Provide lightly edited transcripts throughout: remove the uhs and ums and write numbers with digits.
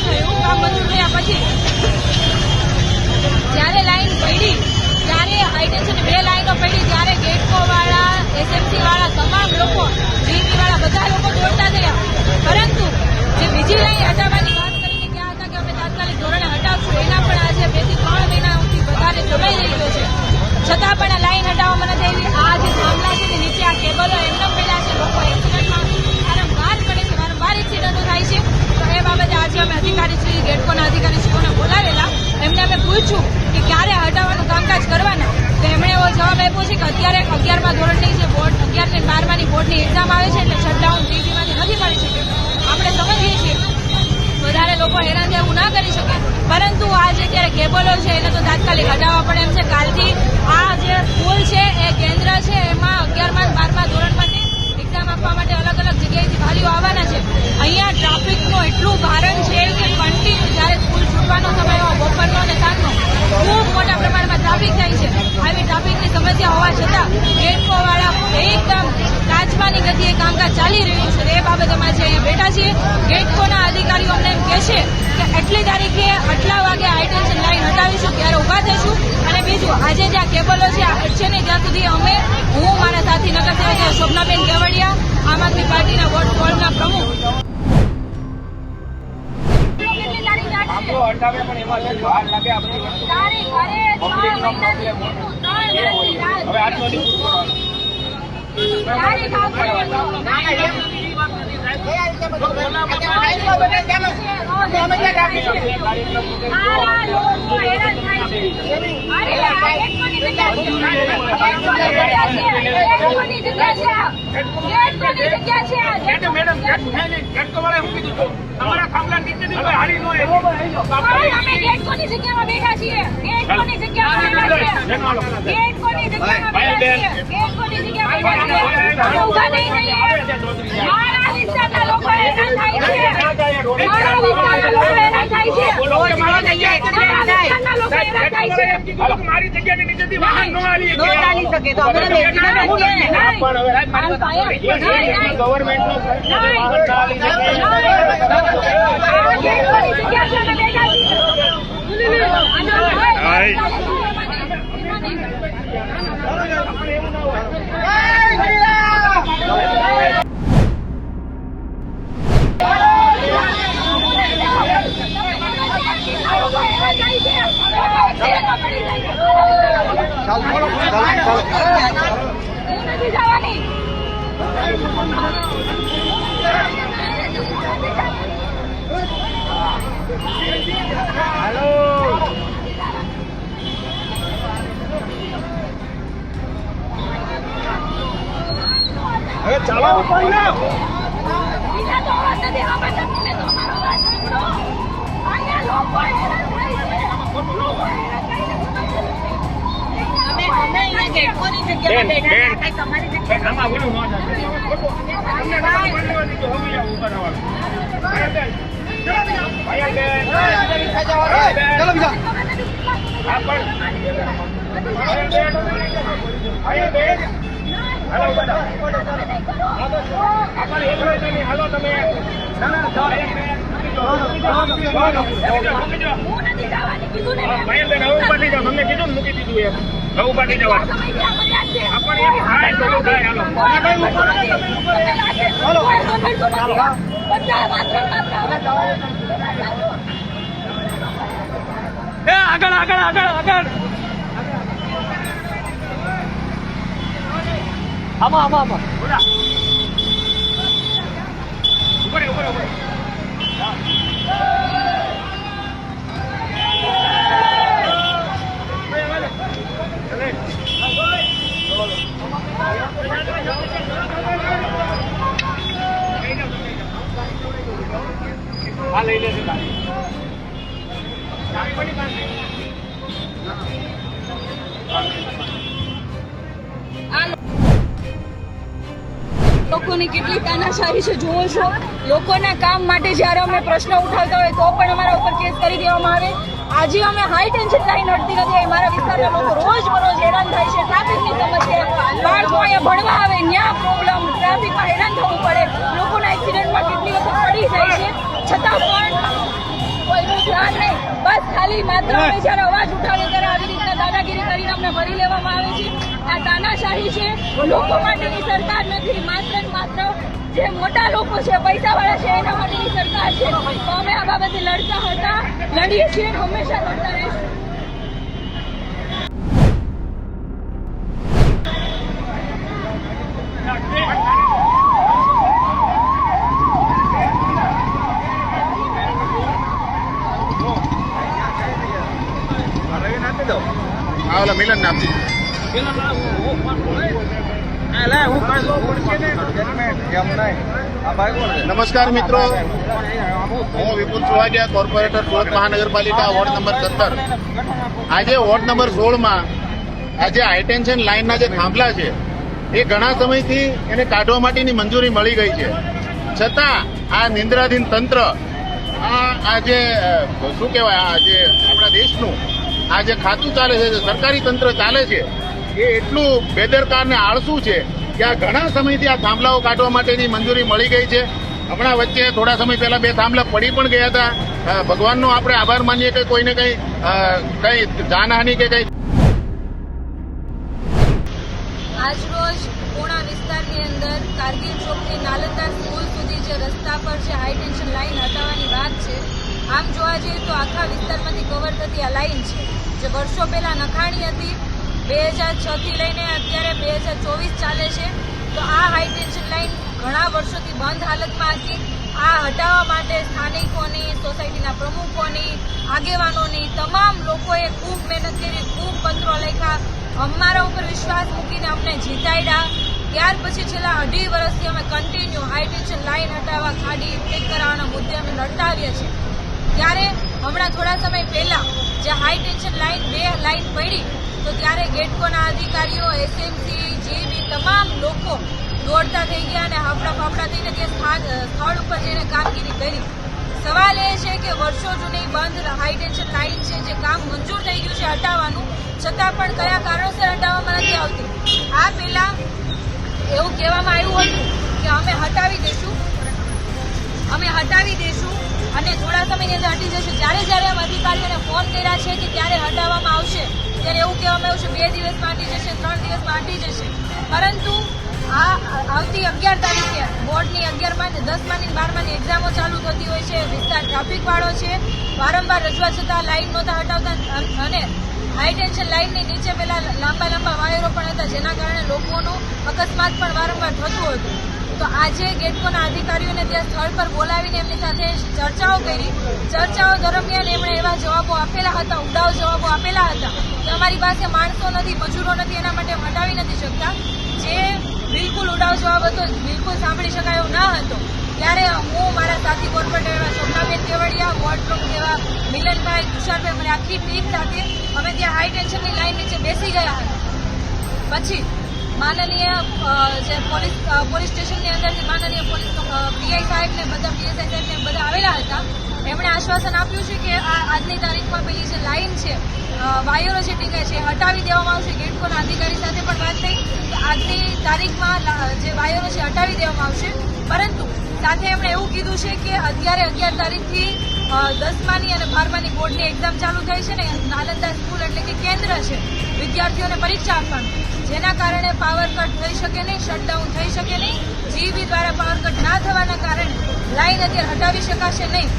થયું. કામ મંજૂર થયા પછી જ્યારે લાઈન પડી ત્યારે હાઈટેન્શનની 2 લાઈનો પડી ત્યારે ગેટકોવાળા, એસએમસીવાળા, તમામ લોકો, જીઈબીવાળા બધા લોકો દોડતા થયા. પરંતુ જે બીજી લાઈન હટાવવાની વાત કરીને ક્યાં હતા કે અમે તાત્કાલિક ધોરણે હટાવશું, એના પણ આજે 2 થી 3 મહિનાથી વધારે સમય રહી ગયો છે. છતાં પણ આ લાઈન હટાવવામાં નથી આવી. આ જે થાંભલા છે નીચે આ કેબલો એમને પડ્યા છે. લોકો એક્સિડન્ટમાં વારંવાર પડે છે, વારંવાર એક્સિડન્ટો થાય છે. તો એ બાબતે આજે અમે અધિકારીશ્રી, ગેટકોના અધિકારીશ્રીઓને બોલાવેલા. એમને અમે પૂછ્યું કે ક્યારે હટાવવાનું કામકાજ કરવાના. તો એમણે એવો જવાબ આપ્યો છે કે અત્યારે 11મા ધોરણની જે બોર્ડ 11 અને 12માની બોર્ડની એક્ઝામ આવે છે એટલે શટડાઉન જીઈબીમાંથી નથી મળી શકે. આપણે સમજીએ છીએ વધારે લોકો હેરાન થાય એવું ના કરી શકે, પરંતુ આ જે અત્યારે કેબલો છે એને તો તાત્કાલિક હટાવવા પડે એમ છે. કાલથી આ જે સ્કૂલ છે એ કેન્દ્ર છે, એમાં 11મા અને 12મા ધોરણ માટે એક્ઝામ આપવા માટે અલગ અલગ જગ્યાએથી વાલીઓ આવવાના છે. અહીંયા ટ્રાફિકનું એટલું ભારણ છે કે કન્ટિન્યુ જ્યારે સ્કૂલ છૂટવાનો સમય હોય, બપોરનો અને સાંજનો ખૂબ મોટા પ્રમાણમાં ટ્રાફિક થાય છે. આવી ટ્રાફિકની સમસ્યા હોવા છતાં ગેટકોવાળા એકદમ કાચવાની ગતિએ કામકાજ ચાલી રહ્યું છે. એ બાબતે અમે આજે અહીંયા બેઠા છીએ. ગેટકોના અધિકારીઓ અમને એમ કહેશે કે એટલી તારીખે આટલા વાગે હાઈટેન્શન લાઈન હટાવીશું, ત્યારે ઊભા થઈશું. અને બીજું, આજે જે આ કેબલો છે ને ત્યાં સુધી અમે, હું, મારા સાથી નગરસેવક શોભનાબેન કેવડિયા, આમ આદમી પાર્ટીના વોર્ડ 16ના પ્રમુખ, તમારા થાંભલા નીચેથી હારી નો અમે ગેટકોની જગ્યામાં બેઠા છીએ. ગેટકોની જગ્યામાં બેઠા છીએ. ગેટકોની જગ્યામાં બેઠા છીએ. ગેટકોની જગ્યામાં બેઠા છીએ. ઊભા નહીં થઈએ. મારા વિસ્તારના લોકો હેરાન થાય છે. મારા વિસ્તારના લોકો હેરાન થાય છે. મારા વિસ્તારના લોકો હેરાન થાય છે. મારી જગ્યાની નીચેથી વાહન ન આવી શકે તો અમે ગવર્મેન્ટનો હવે ચાલો ઉપર ના બીજા તો વાત નથી. અમે તમને તો અમારો વાત સાંભળો. અહીંયા લોકો હેરાન થાય છે. અમે અહીંયા ગેટકોની જગ્યામાં બેઠા હતા. તમારી જગ્યાએ આમાં બોલો ન જાય. અમને કાઈ બોલવાની તો હોવી ઉપર આવવાનું. ભાઈ બે ચલો બીજા હા પણ ભાઈ બે હાલો બધા આપણે એક રહે નહીં. હાલો તમે ના ના ભાઈ બેન હવે ઉપાડી જાઓ. તમને કીધું ને મૂકી દીધું એમ. હવે ઉપાડી જવા આપણે એક થાય તો થાય. હાલો આગળ આગળ આગળ આગળ આમાં આમાં આમાં ઉપર ઉપર ઉપર આ લઈ લેશે લોકોની કેટલી તાનાશાહી છે જોવો છો. લોકોના કામ માટે જ્યારે અમે પ્રશ્ન ઉઠાવતા હોય તો પણ અમારા ઉપર કેસ કરી દેવામાં આવે. આજે અમે હાઈ ટેન્શન લાઈન અડતી નથી. મારા વિસ્તારના લોકો રોજ બરોજ હેરાન થાય છે. ટ્રાફિકની સમસ્યા, બાળકો અહીંયા ભણવા આવે ત્યાં પ્રોબ્લેમ, ટ્રાફિકમાં હેરાન થવું પડે, લોકોના એક્સિડન્ટમાં કેટલી વખત પડી જાય છે. છતાં પણ કઈ ધ્યાન નહીં. બસ ખાલી માત્ર અમે જયારે અવાજ ઉઠાવીએ ત્યારે આવી રીતના દાદાગીરી કરીને અમને ભરી લેવામાં આવે છે. આ તાનાશાહી છે, લોકો માટેની સરકાર નથી. માત્ર ને માત્ર જે મોટા લોકો છે, પૈસાવાળા છે, એના માટેની સરકાર છે. તો અમે આ બાબતે લડતા હતા, લડીએ છીએ, હંમેશા લડતા રહીશું. મિલન નામથી નમસ્કાર મિત્રો, હું વિપુલ સુવાડિયા, કોર્પોરેટર સુરત મહાનગરપાલિકા વોર્ડ નંબર 17. આજે વોર્ડ નંબર 16માં આજે હાઈટેન્શન લાઇનના જે થાંભલા છે એ ઘણા સમયથી એને કાઢવા માટેની મંજૂરી મળી ગઈ છે, છતાં આ નિંદ્રાધીન તંત્ર આ જે શું કહેવાય, આ જે આપણા દેશનું આ જે ખાતું ચાલે છે, સરકારી તંત્ર ચાલે છે, એ એટલું બેદરકાર ને આળસુ છે કે આ ઘણા સમયથી આ થાંભલાઓ કાઢવા માટેની મંજૂરી મળી ગઈ છે. હમણાં વચ્ચે થોડા સમય પહેલા 2 થાંભલા પડી પણ ગયા હતા. ભગવાનનો આપણે આભાર માનીએ કે કોઈને કઈ જાનહાનિ કે કઈ. આજરોજ પૂણા વિસ્તારની અંદર કારગિલ ચોકથી નાલંદા સ્કૂલ સુધી જે રસ્તા પર જે હાઈ ટેન્શન લાઇન હટાવવાની વાત છે, આમ જોવા જઈએ તો આખા વિસ્તારમાંથી કવર થતી આ લાઇન છે, જે વર્ષો પહેલા નખાણી હતી. 2006 થી લઈને અત્યારે 2024 ચાલે છે. તો આ હાઈ ટેન્શન લાઇન ઘણા વર્ષોથી બંધ હાલતમાં હતી. આ હટાવવા માટે સ્થાનિકોની, સોસાયટીના પ્રમુખોની, આગેવાનોની, તમામ લોકોએ ખૂબ મહેનત કરી, ખૂબ પત્રો લખ્યા, અમારા ઉપર વિશ્વાસ મૂકીને અમને જીતાડ્યા. ત્યાર પછી છેલ્લા 2.5 વર્ષથી અમે કન્ટિન્યુ હાઈ ટેન્શન લાઇન હટાવવા, ખાડી ઠીક કરાવવાના મુદ્દે અમે લડતા આવ્યા છીએ. ત્યારે હમણાં થોડા સમય પહેલા જે હાઈ ટેન્શન લાઇન 2 લાઇન પડી, તો ત્યારે ગેટકોના અધિકારીઓ, એસએમસી, જીબી તમામ લોકો દોડતા થઈ ગયા અને હાફડા ફાફડા થઈને ત્યાં સ્થળ ઉપર જઈને કામગીરી કરી. સવાલ એ છે કે વર્ષો જૂની બંધ હાઈ ટેન્શન લાઇન છે, જે કામ મંજૂર થઈ ગયું છે હટાવવાનું, છતાં પણ કયા કારણોસર હટાવવામાં નથી આવતી. આ પહેલા એવું કહેવામાં આવ્યું હતું કે અમે હટાવી દઈશું અને થોડા સમયની અંદર હટી જશે. જ્યારે અમે અધિકારીઓને ફોન કર્યા છે કે ક્યારે હટાવવામાં આવશે, ત્યારે એવું કહેવામાં આવ્યું છે 2 દિવસમાં હટી જશે, 3 દિવસમાં હટી જશે. પરંતુ આ આવતી 11 તારીખે બોર્ડની 11માં, 10માની, 12માની એક્ઝામો ચાલુ થતી હોય છે. વિસ્તાર ટ્રાફિકવાળો છે, વારંવાર રજૂઆત છતાં લાઇન નહોતા હટાવતા અને હાઈ ટેન્શન લાઇનની નીચે પેલા લાંબા વાયરો પણ હતા, જેના કારણે લોકોનું અકસ્માત પણ વારંવાર થતું હતું. તો આજે ગેટકોના અધિકારીઓને ત્યાં સ્થળ પર બોલાવીને એમની સાથે ચર્ચાઓ કરી. ચર્ચાઓ દરમિયાન એમણે એવા જવાબો આપેલા હતા, ઉડાવ જવાબો આપેલા હતા કે અમારી પાસે માણસો નથી, મજૂરો નથી, એના માટે હટાવી નથી શકતા. જે બિલકુલ ઉડાવ જવાબ હતો, બિલકુલ સાંભળી શકાય એવું ના હતો. ત્યારે હું, મારા સાથી કોર્પોરેટર એવા શોભનાબેન કેવડિયા, વોર્ડ પ્રમુખ એવા મિલનભાઈ, તુષારભાઈ, મને આખી ટીમ સાથે અમે ત્યાં હાઈ ટેન્શનની લાઇન નીચે બેસી ગયા હતા. પછી માનનીય જે પોલીસ સ્ટેશનની અંદરથી માનનીય પોલીસ પીઆઈ સાહેબને બધા આવેલા હતા. એમણે આશ્વાસન આપ્યું છે કે આજની તારીખમાં પેલી જે લાઇન છે, વાયરો જે ટીંગાય છે, હટાવી દેવામાં આવશે. ગેટકોના અધિકારી સાથે પણ વાત થઈ કે આજની તારીખમાં જે વાયરો છે હટાવી દેવામાં આવશે. પરંતુ સાથે એમણે એવું કીધું છે કે અત્યારે 11 તારીખથી 10માની અને 12માની બોર્ડની એક્ઝામ ચાલુ થઈ છે ને, નાલંદા સ્કૂલ એટલે કે કેન્દ્ર છે, વિદ્યાર્થીઓને પરીક્ષા આપવાનું, જેના કારણે પાવર કટ થઈ શકે નહીં, શટડાઉન થઈ શકે નહીં. જીબી દ્વારા પાવર કટ ના થવાના કારણે લાઇન અત્યારે હટાવી શકાશે નહીં.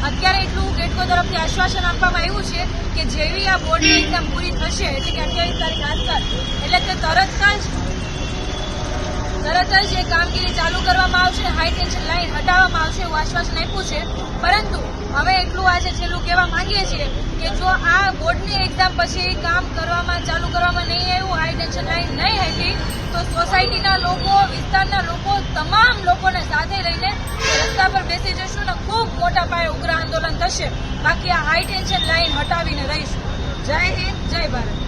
અત્યારે એટલું ગેટકો તરફથી આશ્વાસન આપવામાં આવ્યું છે કે જેવી આ બોર્ડની એક્ઝામ પૂરી થશે, એટલે કે 28 તારીખ આસપાસ, એટલે કે તરત જ એ કામગીરી ચાલુ કરવામાં આવશે, હાઈ ટેન્શન લાઇન હટાવવામાં આવશે એવું આશ્વાસન આપ્યું છે. પરંતુ હવે એટલું આજે છેલ્લું કહેવા માંગીએ છીએ કે જો આ બોર્ડની એક્ઝામ પછી કામ ચાલુ કરવામાં નહીં આવ્યું, હાઈ ટેન્શન લાઇન નહીં હતી, તો સોસાયટીના લોકો, વિસ્તારના લોકો, તમામ લોકોને સાથે લઈને રસ્તા પર બેસી જશું ને ખૂબ મોટા પાયે ઉગ્ર આંદોલન થશે. બાકી આ હાઈ ટેન્શન લાઇન હટાવીને રહીશું. જય હિન્દ, જય ભારત.